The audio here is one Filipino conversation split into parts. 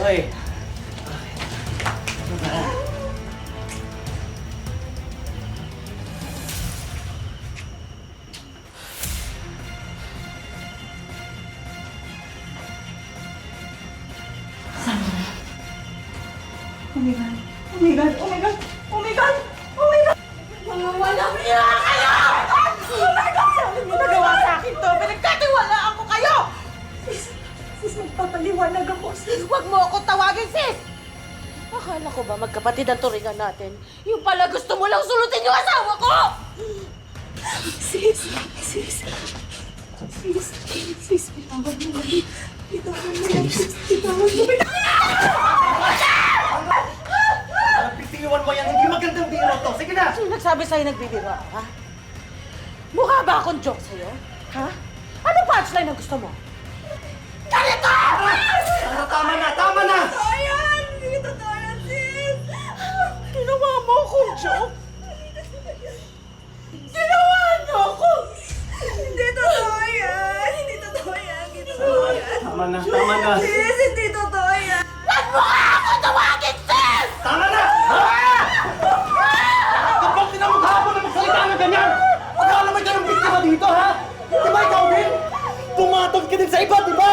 Hoy! Oh my God! Oh my God! Oh my God! Oh my God! Oh my God! Mga walang niya kayo! Oh my God! Ano mo nagawa sa akin to? Pinagkatiwalaan ko kayo! Sis, magpapaliwanag ako, sis. Huwag mo ako tawagin, sis! Akala ko ba magkapatid ang turingan natin? Yung pala gusto mo lang sulutin yung asawa ko! Sis, bitawan mo na. Bitawan mo na. Bitawan mo na. Bitiwan mo yan, hindi magandang biro to. Sige na! Sino nagsabi sa'yo nagbibiro ako, ha? Mukha ba akong joke sa'yo? Ha? Ano punchline ang gusto mo? Ganito! Tama na! Tama na! Ayan! Hindi totoo yan, sis! Ginawa mo akong joke? Ginawa niyo ako! Hindi totoo yan! Hindi totoo yan! Hindi totoo yan! Tama na! Tama na! Sis, hindi totoo yan! Huwag mo nga ako tawagin, sis! Tama na! Kapag tinamukha mo na magsalita na ganyan! Akala mo ikaw ang biktima dito, ha? Di ba ikaw din? Pumatol ka din sa iba, di ba?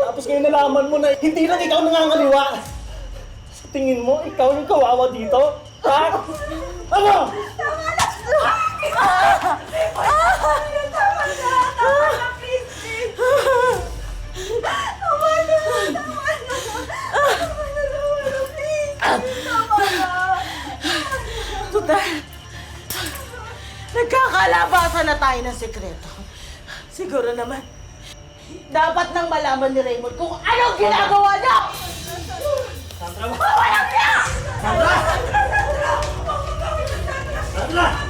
Tapos ngayon nalaman mo na hindi lang ikaw nangangaliwa. Sa tingin mo, ikaw yung kawawa dito? Ha? Ano? Tama na! Please, sis! Tama na! Please! Tama na! Total, nagkakalabasan na tayo ng sekreto. Siguro naman, dapat nang malaman ni Raymond kung anong ginagawa niya! Sandra! Walang niya! Sandra! Sandra!